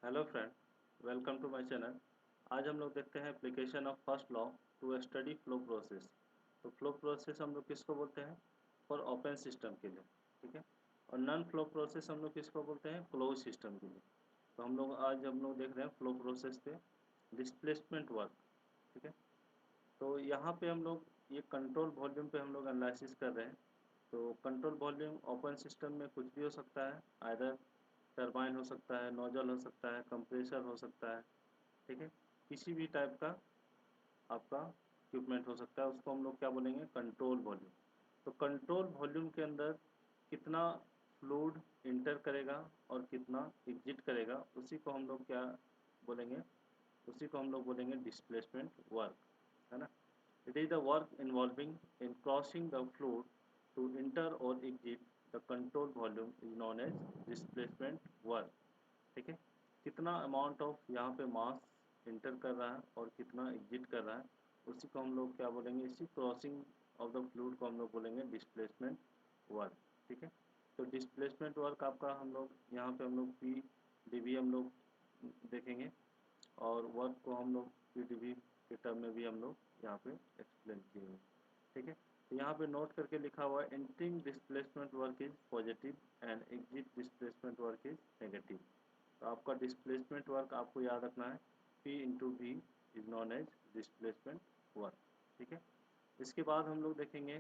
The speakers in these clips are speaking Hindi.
Hello friend, welcome to my channel. आज हम लोग देखते हैं application of first law to study flow process. तो फ्लो प्रोसेस हम लोग किसको बोलते हैं? फॉर ओपन सिस्टम के लिए, ठीक है। और नॉन फ्लो प्रोसेस हम लोग किसको बोलते हैं? क्लोज सिस्टम के लिए। तो आज हम लोग देख रहे हैं फ्लो प्रोसेस पे डिस्प्लेसमेंट वर्क, ठीक है। तो यहाँ पे हम लोग ये कंट्रोल वॉल्यूम पे हम लोग एनालिसिस कर रहे हैं। तो कंट्रोल वॉल्यूम ओपन सिस्टम में कुछ भी हो सकता है, आइदर टरबाइन हो सकता है, नोजल हो सकता है, कंप्रेसर हो सकता है, ठीक है। किसी भी टाइप का आपका इक्विपमेंट हो सकता है, उसको हम लोग क्या बोलेंगे? Control volume. तो कंट्रोल वॉल्यूम के अंदर कितना फ्लूइड इंटर करेगा और कितना एग्जिट करेगा, उसी को हम लोग क्या बोलेंगे? उसी को हम लोग बोलेंगे डिस्प्लेसमेंट वर्क, है ना। It is the work involving in crossing the fluid to enter और exit the control volume is known as displacement work, ठीक है। कितना अमाउंट ऑफ यहाँ पे मास इंटर कर रहा है और कितना एग्जिट कर रहा है, उसी को हम लोग क्या बोलेंगे? इसी क्रॉसिंग ऑफ द फ्लूइड को हम लोग बोलेंगे डिस्प्लेसमेंट वर्क, ठीक है। तो डिस्प्लेसमेंट वर्क आपका हम लोग यहाँ पे हम लोग पी डी वी हम लोग देखेंगे, और वर्क को हम लोग पी डी वी के टर्म में भी हम लोग यहाँ पे एक्सप्लेन किए हुए, ठीक है। तो यहाँ पे नोट करके लिखा हुआ है, entering displacement work is positive and exit displacement work is negative. तो आपका डिस्प्लेसमेंट वर्क आपको याद रखना है, P into V is known as displacement work, ठीक है। इसके बाद हम लोग देखेंगे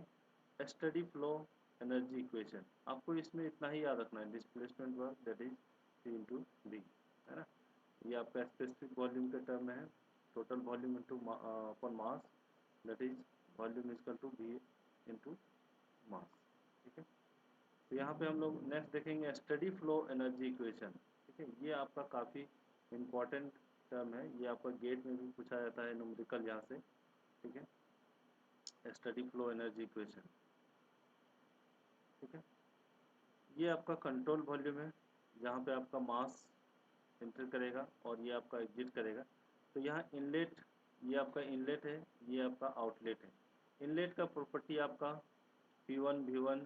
स्टडी फ्लो एनर्जी इक्वेशन। आपको इसमें इतना ही याद रखना है, displacement work that is P into V, है ना। ये आपका स्पेसिफिक वॉल्यूम के टर्म में है, total volume into upon mass, that is volume is equal to V into mass, ठीक है। तो यहाँ पे हम लोग नेक्स्ट देखेंगे स्टडी फ्लो एनर्जी इक्वेशन, ठीक है। ये आपका काफ़ी इम्पोर्टेंट टर्म है, ये आपका गेट में भी पूछा जाता है न्यूमेरिकल यहाँ से, ठीक है। स्टडी फ्लो एनर्जी इक्वेशन, ठीक है। ये आपका कंट्रोल वॉल्यूम है, जहाँ पे आपका मास एंटर करेगा और ये आपका एग्जिट करेगा। तो यहाँ इनलेट, ये आपका इनलेट है, ये आपका आउटलेट है। इनलेट का प्रॉपर्टी आपका P1 V1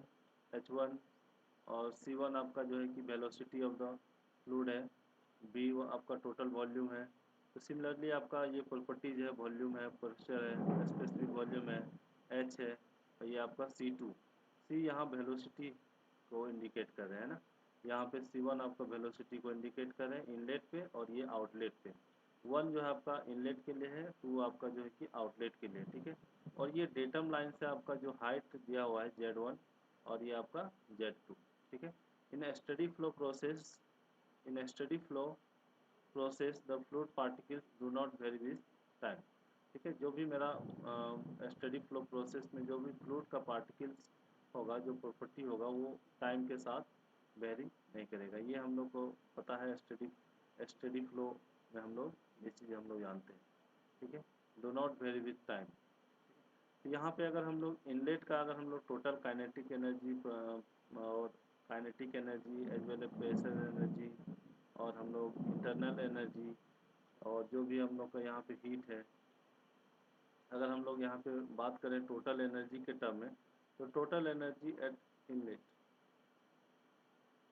H1 और C1 आपका जो है कि वेलोसिटी ऑफ द फ्लूइड है, B आपका टोटल वॉल्यूम है। तो सिमिलरली आपका ये प्रॉपर्टीज है, वॉल्यूम है, प्रेशर है, स्पेसिफिक वॉल्यूम है, H है, और ये आपका C2, C यहाँ वेलोसिटी को इंडिकेट कर रहे हैं ना। यहाँ पे C1 आपका वेलोसिटी को इंडिकेट कर रहे हैं इनलेट पे, और ये आउटलेट पे। 1 जो है आपका इनलेट के लिए है, 2 आपका जो है कि आउटलेट के लिए, ठीक है। और ये डेटम लाइन से आपका जो हाइट दिया हुआ है Z1 और ये आपका Z2, ठीक है। In steady flow process, in steady flow process the fluid particles do not vary with time, ठीक है। जो भी मेरा स्टडी फ्लो प्रोसेस में जो भी फ्लूइड का पार्टिकल्स होगा, जो प्रॉपर्टी होगा, वो टाइम के साथ वेरी नहीं करेगा। ये हम लोग को पता है, स्टडी फ्लो में हम लोग ये चीज़ हम लोग जानते हैं, ठीक है। Do not very with time. तो यहाँ पे अगर हम लोग इनलेट का, अगर हम लोग टोटल काइनेटिक एनर्जी और kinetic energy as well as pressure energy और हम लोग इंटरनल एनर्जी और जो भी हम लोग का यहाँ पे हीट है, अगर हम लोग यहाँ पे बात करें टोटल एनर्जी के टर्म में, तो टोटल एनर्जी एट इनलेट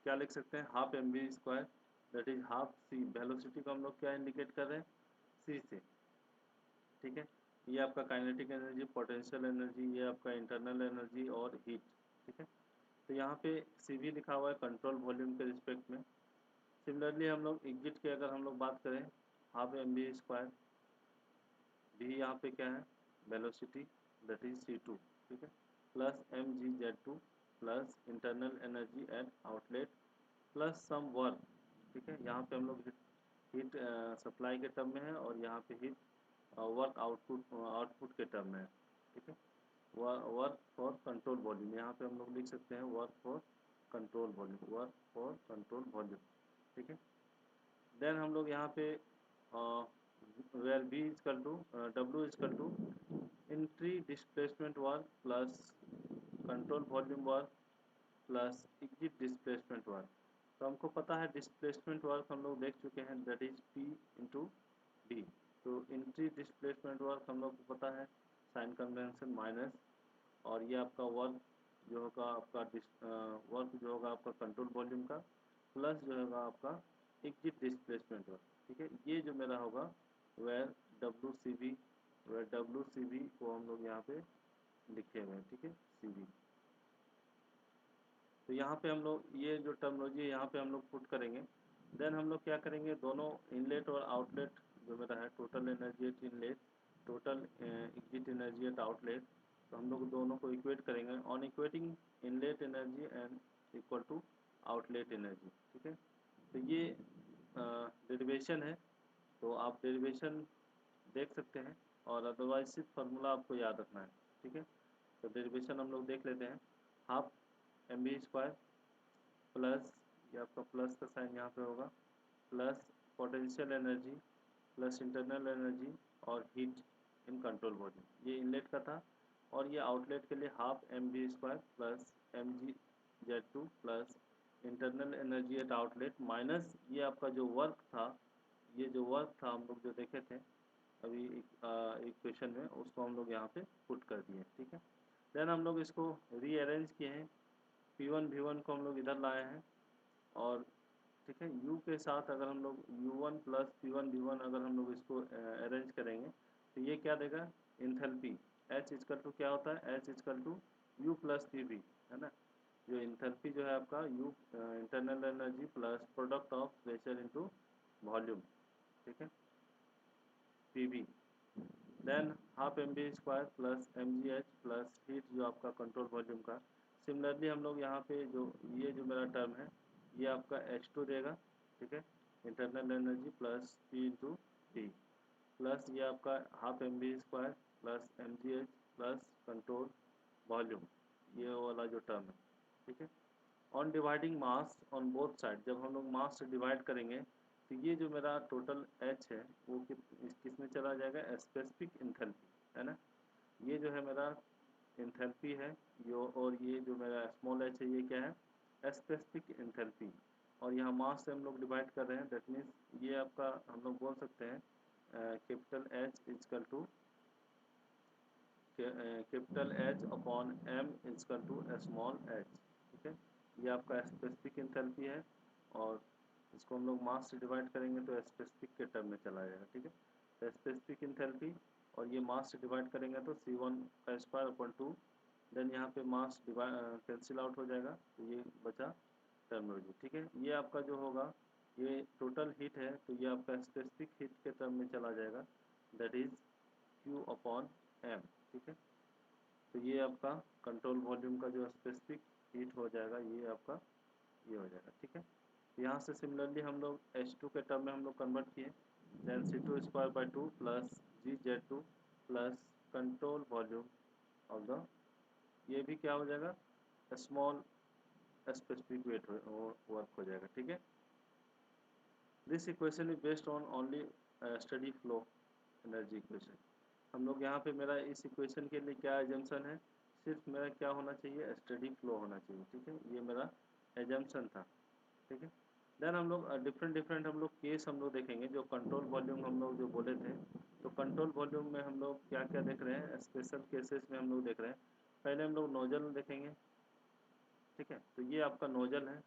क्या लिख सकते हैं? Half m V square, that is half C. Velocity को हम लोग क्या इंडिकेट कर रहे हैं? सी से, ठीक है। ये आपका काइनेटिक एनर्जी, पोटेंशियल एनर्जी, ये आपका इंटरनल एनर्जी और हीट, ठीक है। तो यहाँ पे सी भी लिखा हुआ है कंट्रोल वॉल्यूम के रिस्पेक्ट में। सिमिलरली हम लोग एग्जिट की अगर हम लोग बात करें, हाफ एम वी स्क्वायर, भी यहाँ पे क्या है? वेलोसिटी, दैट इज C2, ठीक है, plus mgz2 plus internal energy at outlet plus some work, ठीक है। यहाँ पे हम लोग हीट सप्लाई के टर्म में है, और यहाँ पे हीट वर्क आउटपुट आउटपुट के टर्म में है, ठीक है। वर्क फॉर कंट्रोल वॉल्यूम, यहाँ पे हम लोग लिख सकते हैं work for control volume, work for control volume, ठीक है। देन हम लोग यहाँ पे where B equal to W equal to entry displacement work plus control volume work plus exit displacement work. तो हमको पता है डिस्प्लेसमेंट वर्क हम लोग देख चुके हैं, that is P into D. तो एंट्री डिस्प्लेसमेंट वर्क हम लोग को पता है, साइन कन्वेंशन माइनस, और ये आपका वर्क जो होगा आपका वर्क जो होगा आपका कंट्रोल वॉल्यूम का, प्लस जो होगा आपका एग्जिट डिस्प्लेसमेंट वर्क, ठीक है। ये जो मेरा होगा where W C B, where W C B को हम लोग यहाँ पे लिखे हुए हैं, ठीक है, सी बी। तो यहाँ पे हम लोग ये जो टर्मोलॉजी है यहाँ पे हम लोग पुट करेंगे। देन हम लोग क्या करेंगे, दोनों इनलेट और आउटलेट जो मेरा है, total energy at inlet, total exit energy at outlet, तो हम लोग दोनों को इक्वेट करेंगे on equating inlet energy and equal to outlet energy, ठीक है। तो ये डेरिवेशन है, तो आप डेरिवेशन देख सकते हैं, और अदरवाइज सिर्फ फार्मूला आपको याद रखना है, ठीक है। तो डेरिवेशन हम लोग देख लेते हैं। Half m B square plus, ये आपका प्लस का साइन यहाँ पे होगा, plus potential energy plus internal energy और हीट इन कंट्रोल वॉल्यूम, ये इनलेट का था। और ये आउटलेट के लिए half m B square plus m G Z two plus internal energy at outlet minus ये आपका जो वर्क था, ये जो वर्क था हम लोग जो देखे थे अभी एक क्वेश्चन में, उसको हम लोग यहाँ पे पुट कर दिए, ठीक है। देन हम लोग इसको रीअरेंज किए हैं, P1 V1 को हम लोग इधर लाए हैं, और ठीक है U के साथ अगर हम लोग U1 प्लस P1 V1 अगर हम लोग इसको अरेंज करेंगे तो ये क्या देगा, इंथैल्पी H इजकल टू क्या होता है, H equal to U plus PV, है ना। जो इंथैल्पी जो है आपका U internal energy plus product of pressure into volume, ठीक है, PV। Then half m B square plus m G H plus heat जो आपका कंट्रोल वॉल्यूम का। सिमिलरली हम लोग यहाँ पे जो ये जो मेरा टर्म है ये आपका H2 देगा, ठीक है, internal energy plus P into T plus ये आपका half m B square plus m G H plus control volume, ये वाला जो टर्म है, ठीक है। On dividing mass on both side, जब हम लोग मास से डिवाइड करेंगे तो ये जो मेरा टोटल H है वो किस में चला जाएगा, स्पेसिफिक इंथैल्पी, है ना। ये जो है मेरा इंथैल्पी है यो, और ये जो मेरा स्मॉल h है ये क्या है, स्पेसिफिक इंथैल्पी। और यहाँ मास से हम लोग डिवाइड कर रहे हैं, दैट मीन्स ये आपका हम लोग बोल सकते हैं capital H equal to capital H upon M equal to small h, ठीक है। ये आपका स्पेसिफिक इंथैल्पी है, और इसको हम लोग मास से डिवाइड करेंगे तो स्पेसिफिक के टर्म में चला जाएगा, ठीक है। तो स्पेसिफिक इंथैल्पी और ये मास से डिवाइड करेंगे तो C1 का स्क्वायर अपॉन 2, देन यहाँ पे मास डिवाइड कैंसिल आउट हो जाएगा, तो ये बचा टर्मिनोलॉजी, ठीक है। ये आपका जो होगा ये टोटल हीट है, तो ये आपका स्पेसिफिक हीट के टर्म में चला जाएगा, that is Q upon M, ठीक है। तो ये आपका कंट्रोल वॉल्यूम का जो स्पेसिफिक हीट हो जाएगा ये आपका ये हो जाएगा, ठीक है। यहाँ से सिमिलरली हम लोग H2 के टर्म में हम लोग कन्वर्ट किए, then C2 square by 2 plus GZ2 plus control volume of the, ये भी क्या हो जाएगा, स्मॉल स्पेसिफिक वेट वर्क हो जाएगा, ठीक है। This equation is based on only steady flow energy equation. हम लोग यहाँ पे मेरा इस इक्वेशन के लिए क्या एजम्पशन है, सिर्फ मेरा क्या होना चाहिए, स्टडी फ्लो होना चाहिए, ठीक है। ये मेरा एजम्पशन था, ठीक है। देन हम लोग डिफरेंट डिफरेंट हम लोग केस हम लोग देखेंगे, जो कंट्रोल वॉल्यूम हम लोग जो बोले थे, तो कंट्रोल वॉल्यूम में हम लोग क्या क्या देख रहे हैं, स्पेशल केसेस में हम लोग देख रहे हैं। पहले हम लोग नोजल देखेंगे, ठीक है। तो ये आपका नोजल है,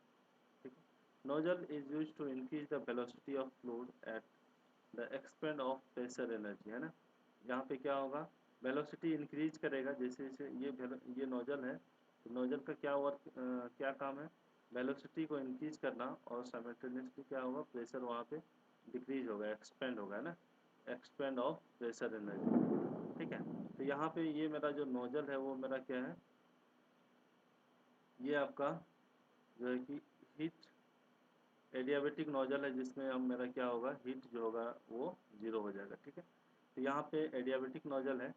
ठीक है। Nozzle is use to increase the velocity of fluid at the expend of pressure energy, है ना। यहाँ पे क्या होगा, वेलोसिटी इंक्रीज करेगा जैसे जैसे ये नोजल है, तो नोजल का क्या वर्क क्या काम है, वेलोसिटी को इंक्रीज करना, और साइमल्टेनियसली क्या होगा, प्रेशर वहाँ पे डिक्रीज होगा, एक्सपेंड होगा, है ना, एक्सपेंड ऑफ प्रेशर एनर्जी, ठीक है। तो यहाँ पे ये मेरा जो नोजल है वो मेरा क्या है, ये आपका जो है कि हीट एडियाबेटिक नोजल है, जिसमें हम मेरा क्या होगा, हीट जो होगा वो जीरो हो जाएगा, ठीक है। तो यहाँ पे एडियाबेटिक नोजल है,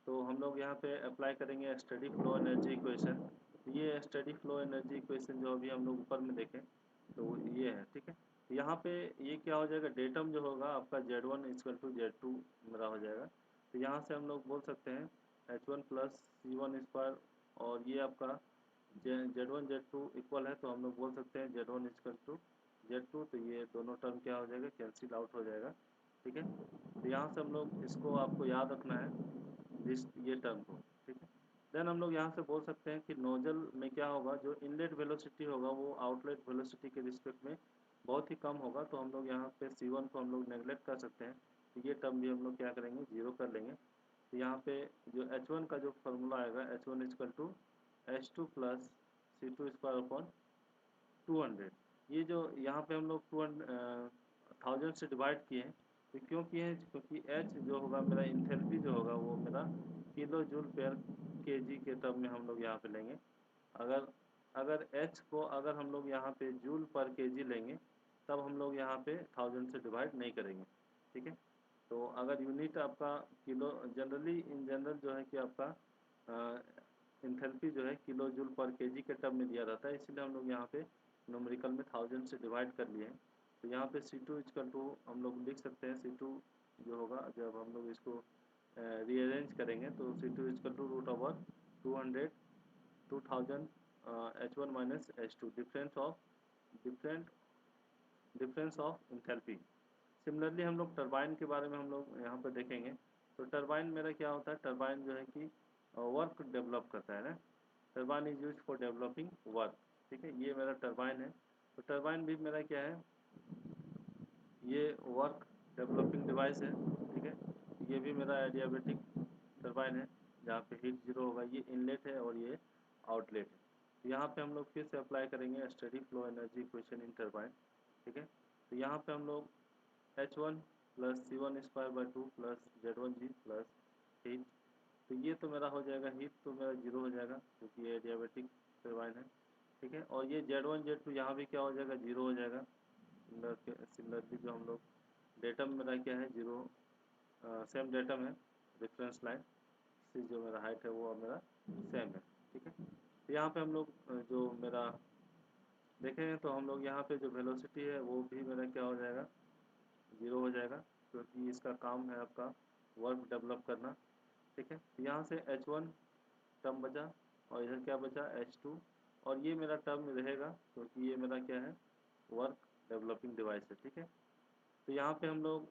तो हम लोग यहाँ पे अप्लाई करेंगे स्टडी फ्लो एनर्जी इक्वेशन। तो ये स्टडी फ्लो एनर्जी इक्वेशन जो अभी हम लोग ऊपर में देखें तो ये है, ठीक है। तो यहाँ पे ये क्या हो जाएगा, डेटम जो होगा आपका Z1 इक्वल टू Z2 मेरा हो जाएगा। तो यहाँ से हम लोग बोल सकते हैं H1 प्लस C1 स्क्वायर, और ये आपका Z1 Z2 इक्वल है, तो हम लोग बोल सकते हैं Z1 इक्वल टू Z2, तो ये दोनों टर्म क्या हो जाएगा, कैंसिल आउट हो जाएगा, ठीक है। तो यहाँ से हम लोग इसको आपको याद रखना है ये टर्म को, ठीक है। देन हम लोग यहाँ से बोल सकते हैं कि नोजल में क्या होगा, जो इनलेट वेलोसिटी होगा वो आउटलेट वेलोसिटी के रिस्पेक्ट में बहुत ही कम होगा तो हम लोग यहाँ पे C1 को हम लोग नेगलेक्ट कर सकते हैं। तो ये टर्म भी हम लोग क्या करेंगे, जीरो कर लेंगे। तो यहाँ पे जो H1 का जो फॉर्मूला आएगा, H1 equal to H2 plus C2 square upon 200। ये जो यहाँ पे हम लोग 1000 से डिवाइड किए हैं, तो क्यों किए हैं, क्योंकि H जो होगा मेरा इंथैल्पी जो होगा वो मेरा किलो जूल पेयर केजी के टर्म में हम लोग यहाँ पे लेंगे। अगर अगर H को अगर हम लोग यहाँ पे जूल पर केजी लेंगे तब हम लोग यहाँ पे 1000 से डिवाइड नहीं करेंगे, ठीक है। तो अगर यूनिट आपका किलो, जनरली इन जनरल जो है कि आपका इंथैल्पी जो है किलो जूल पर केजी के टर्म में दिया रहता है, इसलिए हम लोग यहाँ पे न्यूमेरिकल में 1000 से डिवाइड कर लिए हैं। तो यहाँ पे C2 इक्वल टू हम लोग लिख सकते हैं, C2 जो होगा जब हम लोग इसको रीअरेंज करेंगे तो C2 equal to root over 200 2000 H1 minus H2 difference of enthalpy. Similarly हम लोग टरबाइन के बारे में हम लोग यहाँ पर देखेंगे। तो टरबाइन मेरा क्या होता है, टरबाइन जो है कि वर्क डेवलप करता है ना, turbine is use for developing work, ठीक है। ये मेरा टरबाइन है। तो टरबाइन भी मेरा क्या है, ये वर्क डेवलपिंग डिवाइस है, ठीक है। ये भी मेरा एडियाबेटिक टरबाइन है जहाँ पे हीट जीरो होगा। ये इनलेट है और ये आउटलेट है। तो यहाँ पे हम लोग फिर से अप्लाई करेंगे steady flow energy equation in turbine, ठीक है। तो यहाँ पे हम लोग H1 plus C1 square by 2 plus Z1G plus heat, तो ये तो मेरा हो जाएगा, हीट तो मेरा जीरो हो जाएगा क्योंकि ये एडियाबेटिक टरबाइन है, ठीक है। और ये Z1 Z2 यहाँ भी क्या हो जाएगा, जीरो हो जाएगा। सिमिलरली जो हम लोग डेटम मेरा क्या है, जीरो, सेम डेटम है, रेफरेंस लाइन से जो मेरा हाइट है वो मेरा सेम है, ठीक है। तो यहाँ पे हम लोग जो मेरा देखेंगे तो हम लोग यहाँ पे जो वेलोसिटी है वो भी मेरा क्या हो जाएगा, जीरो हो जाएगा, क्योंकि इसका काम है आपका वर्क डेवलप करना, ठीक है। तो यहाँ से H1 टर्म बचा और इधर क्या बचा, H2, और ये मेरा टर्म रहेगा क्योंकि ये मेरा क्या है, वर्क डेवलपिंग डिवाइस है, ठीक है। तो यहाँ पे हम लोग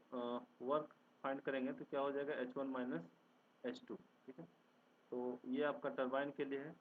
वर्क फाइंड करेंगे तो क्या हो जाएगा, H1 माइनस H2, ठीक है। तो ये आपका टरबाइन के लिए है।